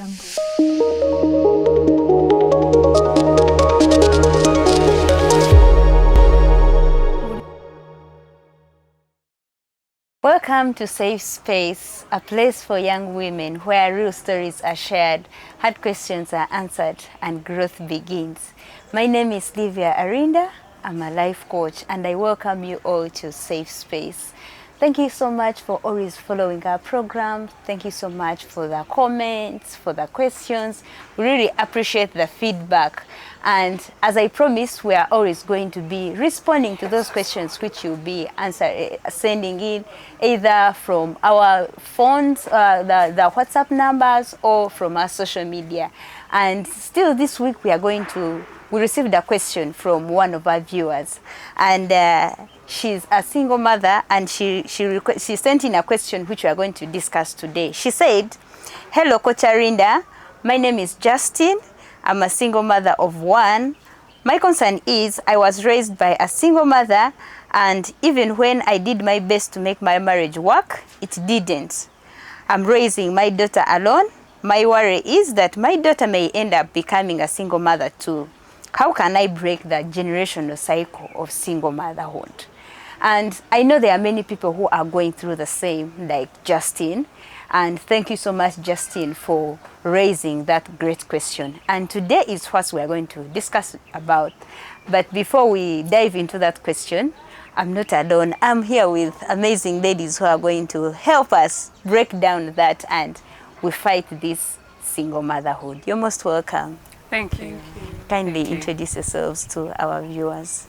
Welcome to Safe Space, a place for young women where real stories are shared, hard questions are answered, and growth begins. My name is Livia Arinda. I'm a life coach, and I welcome you all to Safe Space. Thank you so much for always following our program. Thank you so much for the comments, for the questions. We really appreciate the feedback. And as I promised, we are always going to be responding to those questions which you'll be sending in either from our phones, the WhatsApp numbers, or from our social media. And still this week we received a question from one of our viewers, and she's a single mother, and she sent in a question which we are going to discuss today. She said, "Hello, Coach Arinda. My name is Justin. I'm a single mother of one. My concern is I was raised by a single mother, and even when I did my best to make my marriage work, it didn't. I'm raising my daughter alone. My worry is that my daughter may end up becoming a single mother too. How can I break the generational cycle of single motherhood?" And I know there are many people who are going through the same, like Justin. And thank you so much, Justin, for raising that great question. And today is what we are going to discuss about. But before we dive into that question, I'm not alone. I'm here with amazing ladies who are going to help us break down that, and we fight this single motherhood. You're most welcome. Thank you. Kindly introduce yourselves to our viewers.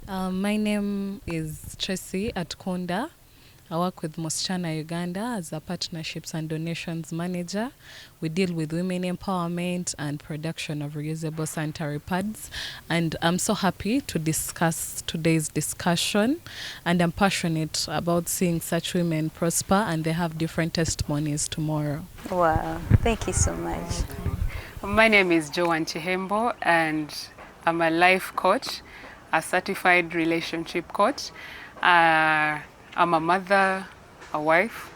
My name is Tracy Atkonda. I work with Mosichana Uganda as a partnerships and donations manager. We deal with women empowerment and production of reusable sanitary pads. And I'm so happy to discuss today's discussion. And I'm passionate about seeing such women prosper, and they have different testimonies tomorrow. Wow, thank you so much. My name is Joan Chihembo, and I'm a life coach, a certified relationship coach. I'm a mother, a wife,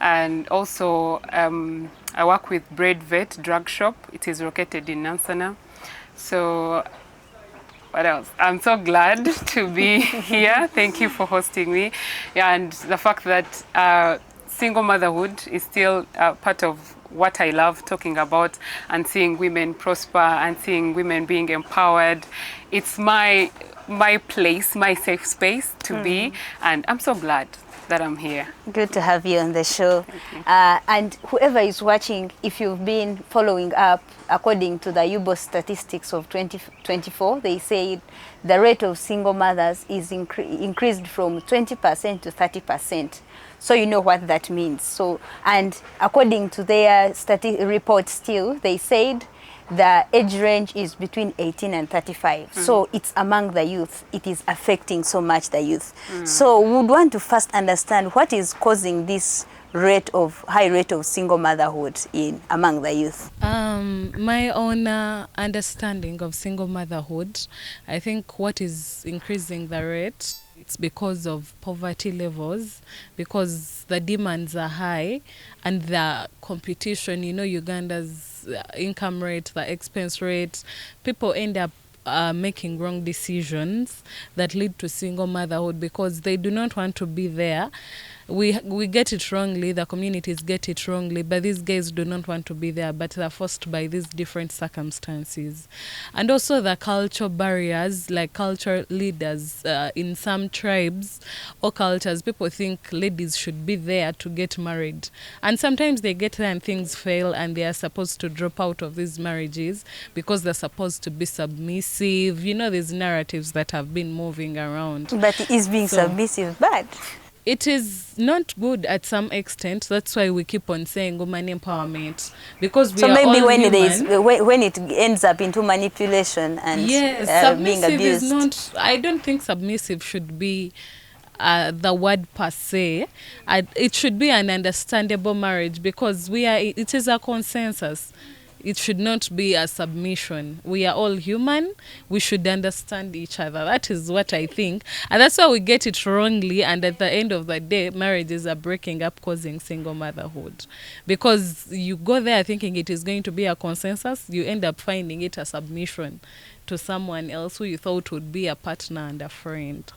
and also I work with Bread Vet Drug Shop. It is located in Nansana. So what else? I'm so glad to be here. Thank you for hosting me. Yeah, and the fact that single motherhood is still part of what I love talking about, and seeing women prosper and seeing women being empowered. It's my place, my safe space to be, and I'm so glad that I'm here. Good to have you on the show. And whoever is watching, if you've been following up, according to the UBO statistics of 2024, they say the rate of single mothers is increased from 20% to 30%. So you know what that means. So, and according to their report still, they said the age range is between 18 and 35. So it's among the youth. It is affecting so much the youth. So we would want to first understand what is causing this high rate of single motherhood among the youth. My own understanding of single motherhood, I think what is increasing the rate, it's because of poverty levels, because the demands are high and the competition, Uganda's income rate, the expense rate, people end up making wrong decisions that lead to single motherhood because they do not want to be there. We get it wrongly, the communities get it wrongly, but these guys do not want to be there, but they're forced by these different circumstances. And also the cultural barriers, like cultural leaders in some tribes or cultures, people think ladies should be there to get married. And sometimes they get there and things fail, and they are supposed to drop out of these marriages because they're supposed to be submissive. These narratives that have been moving around. But is being submissive bad? It is not good at some extent. That's why we keep on saying woman empowerment, because we are maybe all when human. when it ends up into manipulation and being abused. Is not. I don't think submissive should be the word per se. It should be an understandable marriage, because it is a consensus. it should not be a submission. We are all human. We should understand each other. That is what I think. And that's why we get it wrongly. And at the end of the day, marriages are breaking up, causing single motherhood. Because you go there thinking it is going to be a consensus, you end up finding it a submission to someone else who you thought would be a partner and a friend.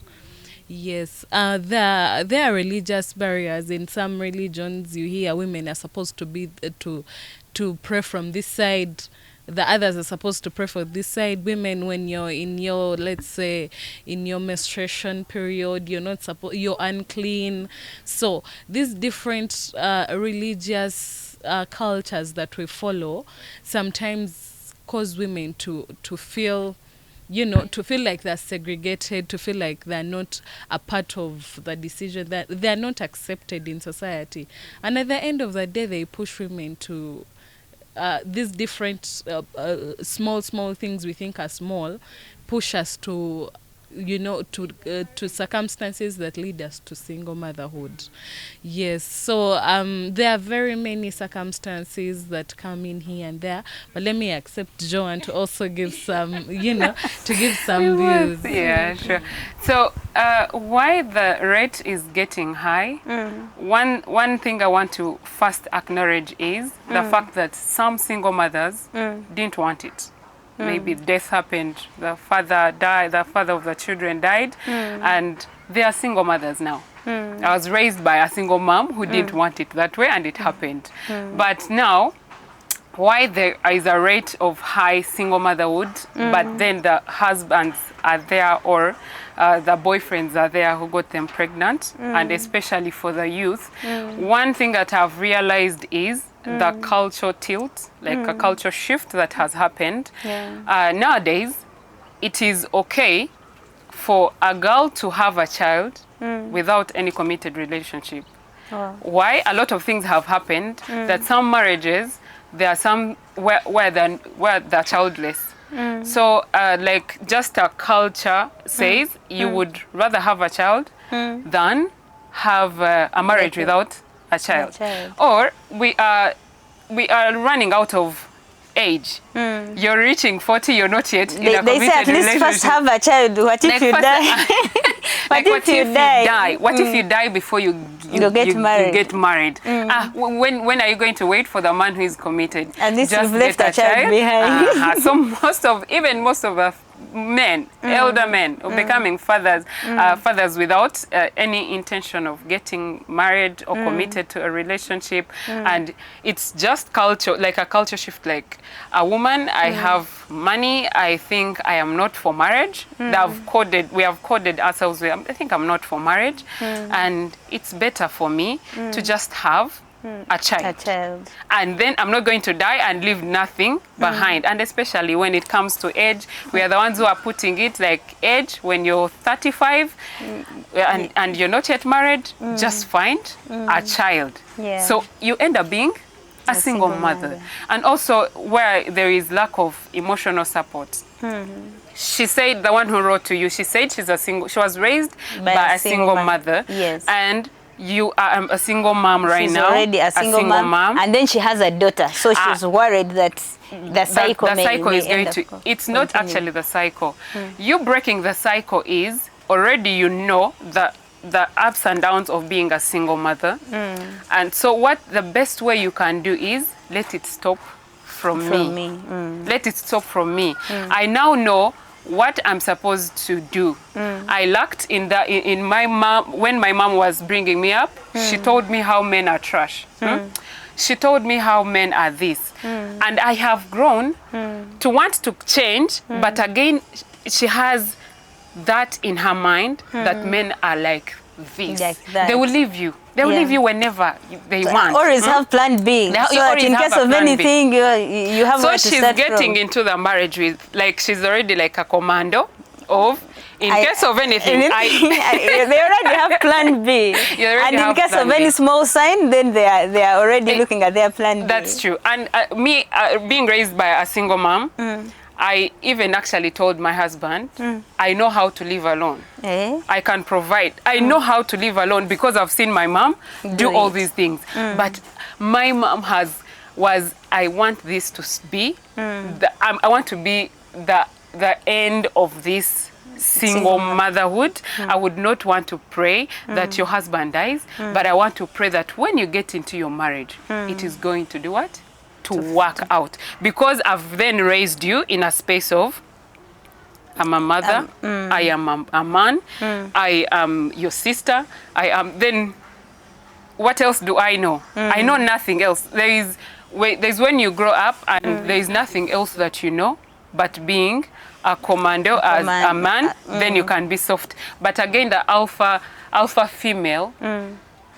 Yes, there are religious barriers. In some religions, you hear women are supposed to be to pray from this side. The others are supposed to pray for this side. Women, when you're in your, let's say, in your menstruation period, you're unclean. So these different religious cultures that we follow sometimes cause women to feel, to feel like they're segregated, to feel like they're not a part of the decision, that they're not accepted in society. And at the end of the day, they push women to these different small things we think are small, push us to to circumstances that lead us to single motherhood. Yes, so there are very many circumstances that come in here and there, but let me accept Joanne to also give some, to give some views. Yeah, sure. So why the rate is getting high, one thing I want to first acknowledge is the fact that some single mothers didn't want it. Maybe death happened, the father died, the father of the children died, and they are single mothers now. I was raised by a single mom who didn't want it that way, and it happened. But now, why there is a rate of high single motherhood, but then the husbands are there, or the boyfriends are there who got them pregnant, and especially for the youth, one thing that I've realized is the cultural tilt, like a culture shift that has happened. Nowadays, it is okay for a girl to have a child without any committed relationship. Why? A lot of things have happened, that some marriages, there are some where they're childless. So like just a culture says you would rather have a child than have a marriage without a child. Or we are running out of age. You're reaching 40, you're not yet in a committed They say at least relationship. First have a child. What if you die? Like what if you die? What if you die before you get married? You get married. When are you going to wait for the man who is committed? At least Just you've left get a child behind. So most of the men, elder men, are becoming fathers, fathers without any intention of getting married or committed to a relationship. And it's just culture, like a culture shift. Like a woman, I have money, I think I am not for marriage. We have coded ourselves with, I think I'm not for marriage. And it's better for me to just have a child. And then I'm not going to die and leave nothing behind. And especially when it comes to age, we are the ones who are putting it like age when you're 35 and you're not yet married, just find a child. So you end up being a single mother. And also where there is lack of emotional support. She said, the one who wrote to you, she said she was raised by a single mother. And you are a single mom right now. She's already a single mom. And then she has a daughter. So she's worried that the cycle is going to... It's not actually the cycle. You breaking the cycle is already the ups and downs of being a single mother. And so what the best way you can do is let it stop from me. Let it stop from me. I now know what I'm supposed to do. I lacked in my mom. When my mom was bringing me up, she told me how men are trash. She told me how men are this. And I have grown to want to change, but again, she has that in her mind that men are like this. They will leave you. They will leave you whenever they want. Always have plan B. So that in case of anything, you have where to start from. So she's getting into the marriage with, like, she's already like a commando of, in case of anything. They already have plan B. And in case of any small sign, then they are already looking at their plan B. That's true. And me, being raised by a single mom, I even actually told my husband, I know how to live alone. I can provide. I know how to live alone because I've seen my mom do all these things. But my mom has was I want this to be, I want to be the end of this single motherhood. I would not want to pray that your husband dies, but I want to pray that when you get into your marriage, it is going to do what? To work out. Because I've then raised you in a space of, I'm a mother, I am a man, I am your sister, I am, then what else do I know? I know nothing else. There's when you grow up and there is nothing else that you know but being a commando as a man, then you can be soft. But again, the alpha female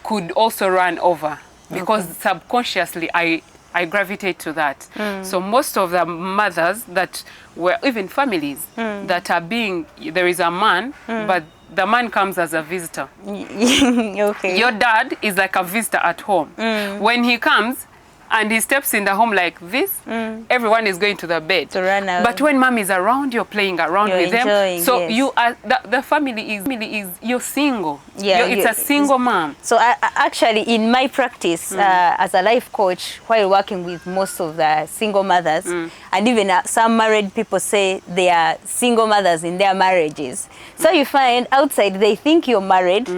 could also run over because subconsciously I gravitate to that. So most of the mothers that were, even families that are being, there is a man, but the man comes as a visitor. Okay. Your dad is like a visitor at home. When he comes and he steps in the home like this, everyone is going to the bed. To run out. But when mom is around, you're playing around with them. So yes. you are, the family is you're single. Yeah, it's a single mom. So actually, in my practice as a life coach, while working with most of the single mothers, and even some married people say they are single mothers in their marriages. So you find outside they think you're married,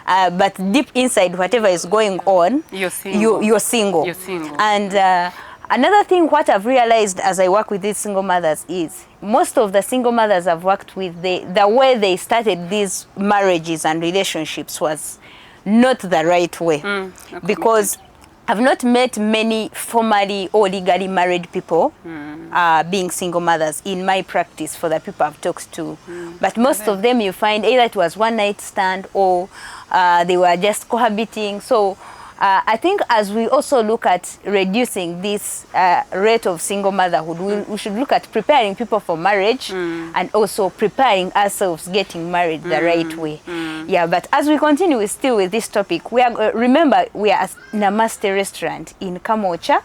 but deep inside, whatever is going on, you're single. You're single. You're single. And another thing, what I've realized as I work with these single mothers is most of the single mothers I've worked with, the way they started these marriages and relationships was not the right way. Because I've not met many formally or legally married people being single mothers in my practice for the people I've talked to. But most of them you find either it was one night stand or they were just cohabiting. So I think as we also look at reducing this rate of single motherhood, we should look at preparing people for marriage and also preparing ourselves getting married the right way. Yeah, but as we continue still with this topic, we are remember we are at Namaste restaurant in Kamocha.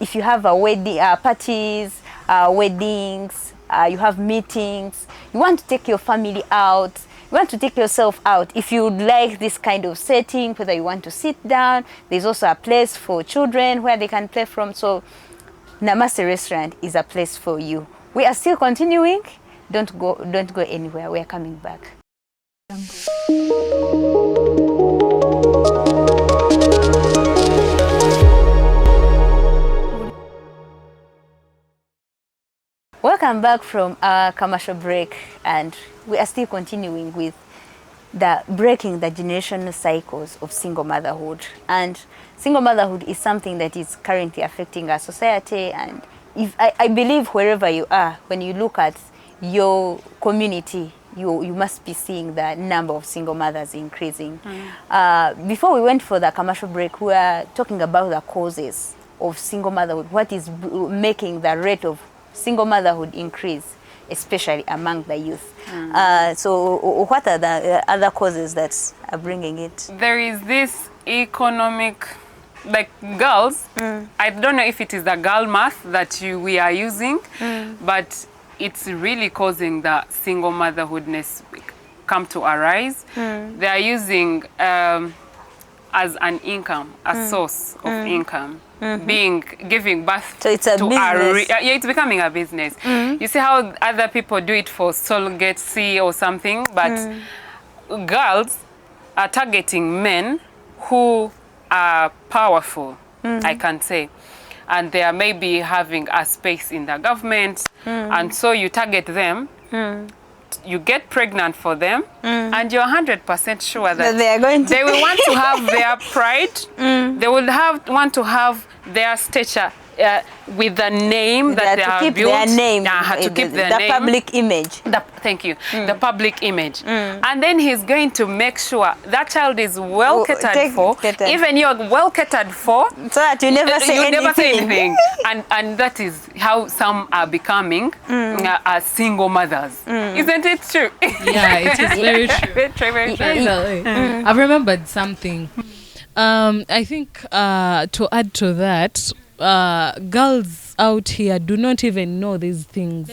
If you have a wedding, parties, weddings, you have meetings, you want to take your family out, you want to take yourself out, if you would like this kind of setting, whether you want to sit down, there's also a place for children where they can play from. So Namaste restaurant is a place for you. We are still continuing. Don't go anywhere. We are coming back. Welcome back from our commercial break, and we are still continuing with the breaking the generational cycles of single motherhood. And single motherhood is something that is currently affecting our society, and if I believe wherever you are, when you look at your community, you must be seeing the number of single mothers increasing. Before we went for the commercial break, we were talking about the causes of single motherhood, what is making the rate of single motherhood increase, especially among the youth. So what are the other causes that are bringing it? There is this economic, like girls, I don't know if it is the girl math that we are using, but it's really causing the single motherhoodness come to arise. They are using as an income, a source of income. Giving birth so it's a to business. yeah, it's becoming a business. You see how other people do it for surrogacy or something, but girls are targeting men who are powerful, I can say, and they are maybe having a space in the government, and so you target them. You get pregnant for them, and you're 100% sure that they are going to they will want to have their pride. They will want to have their stature with the name that they have built. Their name, to keep their the name. public image. Thank you. The public image. And then he's going to make sure that child is well catered for. Even you're well catered for. So that you never say anything. Never say anything. And that is how some are becoming single mothers. Isn't it true? Yeah, it is very true. Very true. I've remembered something. I think to add to that, girls out here do not even know these things.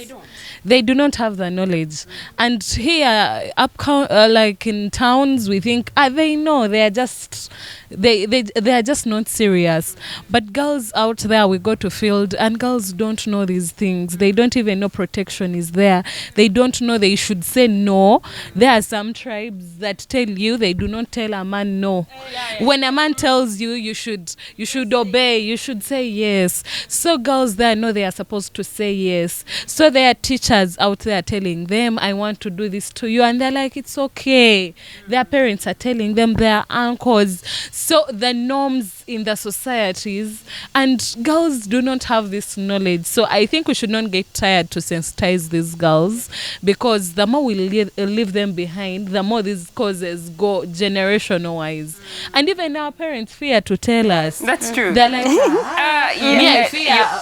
They do not have the knowledge. And here, like in towns, we think, they know. They are just, they are just not serious. But girls out there, we go to field, and girls don't know these things. They don't even know protection is there. They don't know they should say no. There are some tribes that tell you they do not tell a man no. When a man tells you, you should obey. You should say yes. So girls there know they are supposed to say yes. So there are teachers out there telling them, I want to do this to you, and they're like, it's okay. Their parents are telling them, their uncles. So the norms in the societies, and girls do not have this knowledge. So I think we should not get tired to sensitize these girls, because the more we leave them behind, the more these causes go generational wise. And even our parents fear to tell us. That's true. They're like,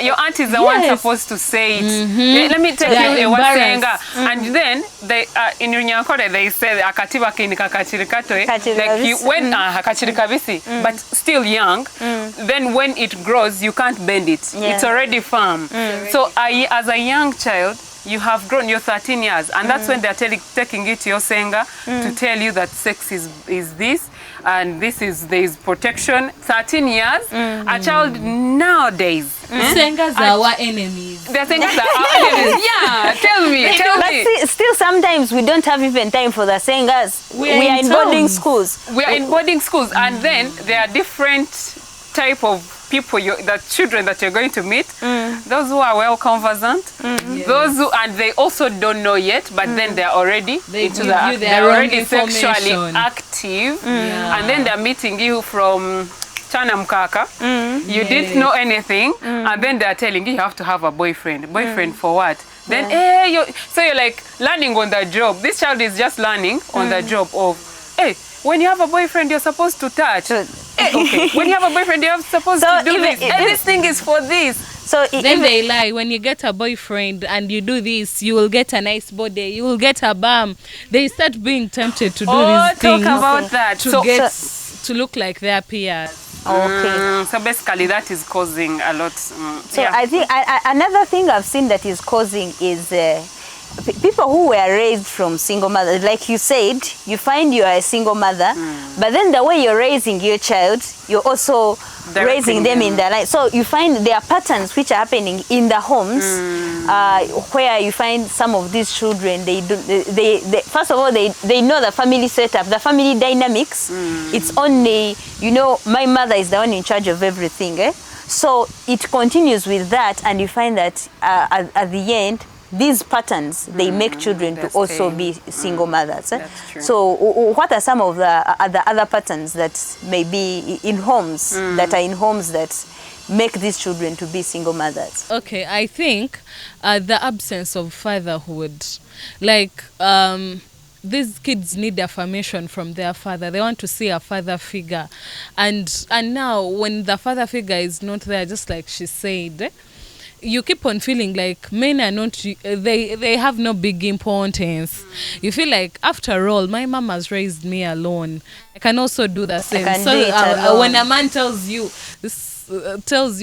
your aunt is the one supposed to say it. Let me tell you what saying. And then they in Runyankore they say akatiba kinika kachirikatoe, like you when kachirikabisi, but still young. Then when it grows, you can't bend it. It's already firm. So as a young child, you have grown, you're 13 years, and that's when they're taking you to your senga to tell you that sex is this, and there is protection. 13 years, a child nowadays. Sengas are our enemies. The sengas are our enemies. Yeah, tell me. But still, sometimes we don't have even time for the sengas. We are in boarding schools. We are in boarding schools, and then there are different type of people, the children that you're going to meet, those who are well conversant, those who, and they also don't know yet, but then they're already they're already sexually active, and then they're meeting you from Chana Mkaka. You didn't know anything, and then they're telling you have to have a boyfriend. Boyfriend for what? Then so you're like learning on the job. This child is just learning on the job of, when you have a boyfriend, you're supposed to touch. Okay. When you have a boyfriend, you're supposed to do this. Everything is for this. So then they lie. When you get a boyfriend and you do this, you will get a nice body. You will get a bum. They start being tempted to do these things. Talk about that. To look like their peers. Okay. So basically, that is causing a lot. I think another thing I've seen that is causing is people who were raised from single mothers. Like you said, you find you are a single mother, but then the way you're raising your child, you're also raising them in their life. So you find there are patterns which are happening in the homes, where you find some of these children, they first of all, they know the family setup, the family dynamics. It's only, my mother is the one in charge of everything. So it continues with that, and you find that at the end, these patterns, they make children to also be single mothers. That's true. So what are some of the other patterns that may be in homes, that are in homes that make these children to be single mothers? Okay, I think the absence of fatherhood. Like, these kids need affirmation from their father. They want to see a father figure. And now when the father figure is not there, just like she said, you keep on feeling like men are not, they have no big importance. You feel like, after all, my mom has raised me alone. I can also do the same. So when a man tells you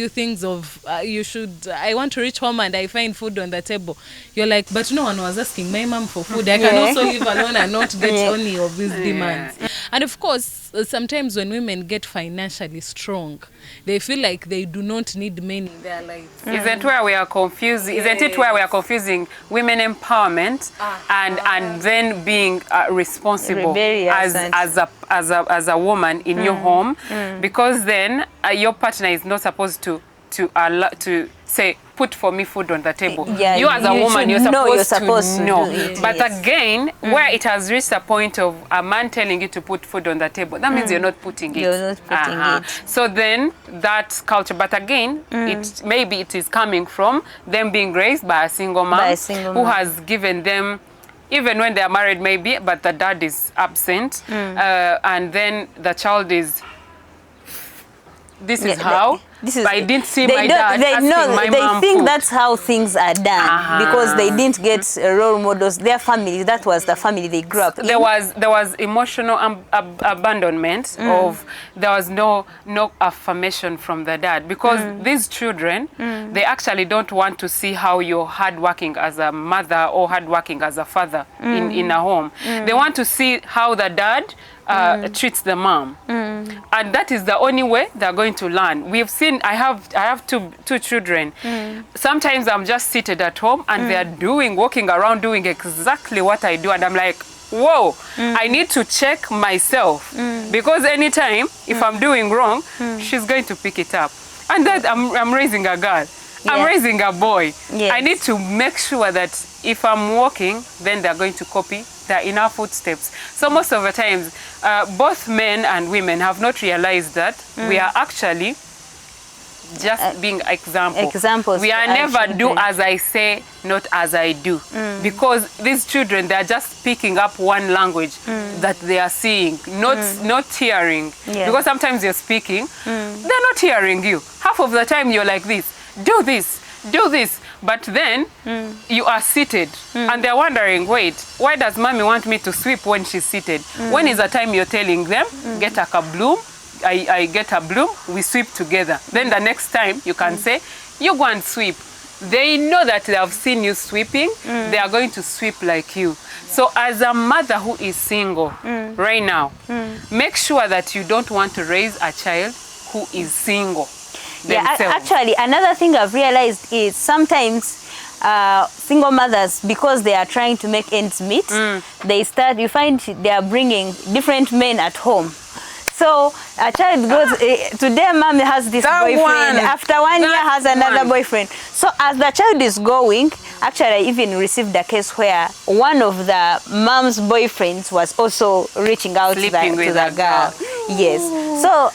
things of I want to reach home and I find food on the table, you're like, but no one was asking my mom for food. I can also live alone and not get any of these demands. And of course, sometimes when women get financially strong, they feel like they do not need men in their life. Isn't it where we are confusing women empowerment and then being responsible as a woman in your home, because then your partner is not supposed to say, put for me food on the table. You as a woman, you're supposed to know. But again, where it has reached a point of a man telling you to put food on the table, that means you're not putting it. You're not putting it. So then that culture, but again, maybe it is coming from them being raised by a single man who has given them, even when they are married maybe, but the dad is absent, and then the child is, this is how. this is, I didn't see they my don't, dad they asking know, my they mom think food. that's how things are done because they didn't get role models. Their family, that was the family they grew up in. There was emotional abandonment of, there was no affirmation from the dad, because these children, they actually don't want to see how you're hardworking as a mother or hardworking as a father in a home. They want to see how the dad treats the mom, and that is the only way they're going to learn. We've seen, I have two children. Sometimes I'm just seated at home and they're walking around doing exactly what I do, and I'm like, whoa, I need to check myself, because anytime if I'm doing wrong, she's going to pick it up. And that I'm raising a girl. I'm raising a boy. Yes. I need to make sure that if I'm walking, then they're going to copy in our footsteps. So most of the times, both men and women have not realized that we are actually just being examples. We are never do as I say, not as I do. Because these children, they are just picking up one language that they are seeing, not hearing. Yeah. Because sometimes you're speaking, they're not hearing you. Half of the time you're like this, do this, do this. But then you are seated and they're wondering, wait, why does mommy want me to sweep when she's seated? When is the time you're telling them, get a kabloom, I get a broom, we sweep together. Then the next time you can say, you go and sweep. They know that they have seen you sweeping, they are going to sweep like you. So as a mother who is single right now, make sure that you don't want to raise a child who is single. Yeah, actually, another thing I've realized is sometimes single mothers, because they are trying to make ends meet, you find they are bringing different men at home. So a child goes, today mommy has this boyfriend, after 1 year has another boyfriend. So as the child is going, actually I even received a case where one of the mom's boyfriends was also reaching out to the girl. Yes. So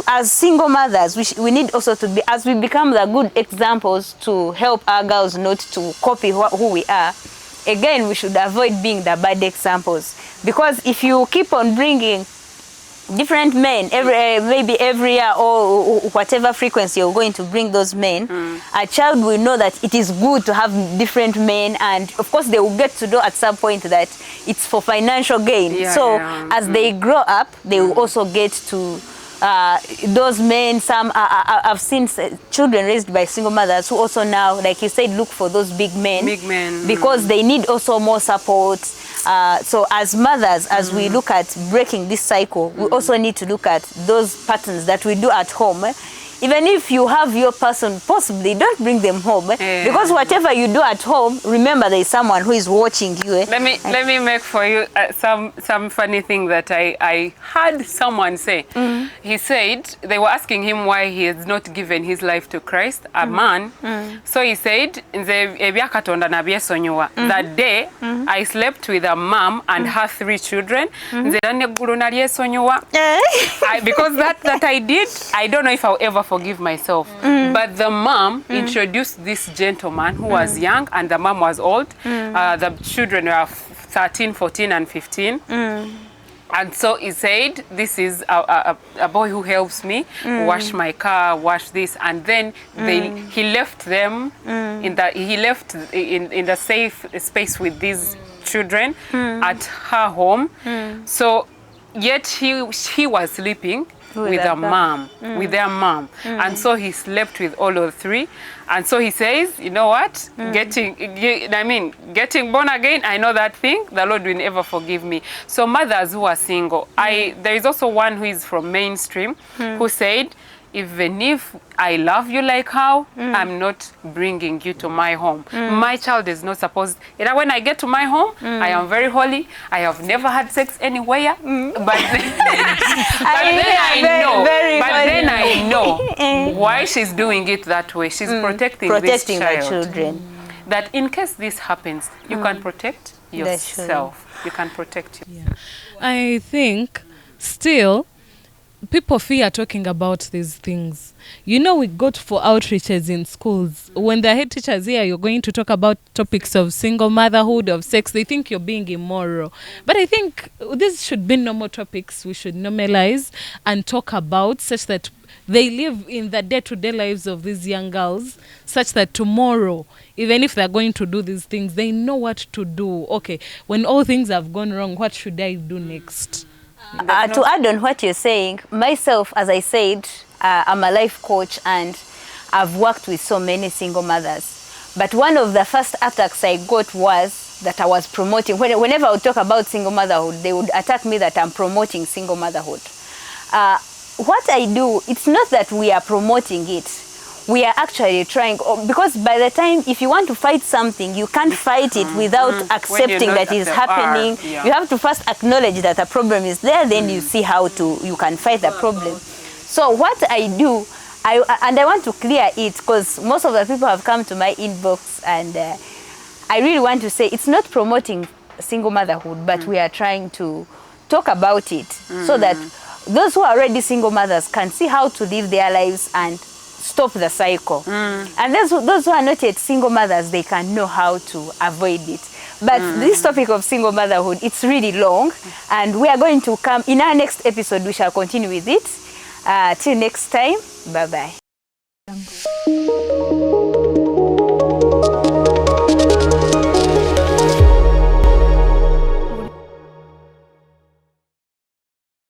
as single mothers, we need also to be, as we become the good examples to help our girls not to copy who we are, again, we should avoid being the bad examples. Because if you keep on bringing different men maybe every year or whatever frequency you're going to bring those men, a child will know that it is good to have different men, and of course they will get to know at some point that it's for financial gain. As they grow up, they will also get to those men. Some I've seen children raised by single mothers who also now, like you said, look for those big men because they need also more support. So as mothers, as we look at breaking this cycle, we also need to look at those patterns that we do at home. Even if you have your person, possibly don't bring them home, because whatever you do at home, remember there is someone who is watching you. Let me make for you some funny thing that I heard someone say. He said they were asking him why he has not given his life to Christ, a man. So he said, that day I slept with a mom and her 3 children. Because that I did, I don't know if I'll ever forgive myself. But the mom introduced this gentleman who was young and the mom was old. The children were 13, 14 and 15. And so he said, this is a boy who helps me wash my car, wash this, and then he left them in the safe space with these children at her home. So yet he was sleeping with their mom. And so he slept with all of 3. And so he says, you know what, getting born again, I know that thing, the Lord will never forgive me. So mothers who are single, there is also one who is from mainstream who said, even if I love you like how, I'm not bringing you to my home. My child is not supposed, when I get to my home, I am very holy. I have never had sex anywhere. But then I know why she's doing it that way. She's protecting this child. The children. That in case this happens, you can protect yourself. You can protect yourself. I think still people fear talking about these things. You know, we go for outreaches in schools. When the head teachers here, you're going to talk about topics of single motherhood, of sex. They think you're being immoral. But I think this should be normal topics we should normalize and talk about, such that they live in the day-to-day lives of these young girls, such that tomorrow, even if they're going to do these things, they know what to do. Okay, when all things have gone wrong, what should I do next? To add on what you're saying, myself, as I said, I'm a life coach and I've worked with so many single mothers. But one of the first attacks I got was that I was promoting. Whenever I would talk about single motherhood, they would attack me that I'm promoting single motherhood. What I do, it's not that we are promoting it. We are actually trying, because by the time, if you want to fight something, you can't fight it without accepting that it is happening. Yeah. You have to first acknowledge that a problem is there, then you see how you can fight the problem. So what I do, and I want to clear it, because most of the people have come to my inbox, and I really want to say it's not promoting single motherhood, but we are trying to talk about it so that those who are already single mothers can see how to live their lives and stop the cycle. And those who are not yet single mothers, they can know how to avoid it. But this topic of single motherhood, it's really long, and we are going to come, in our next episode, we shall continue with it. Till next time, bye-bye.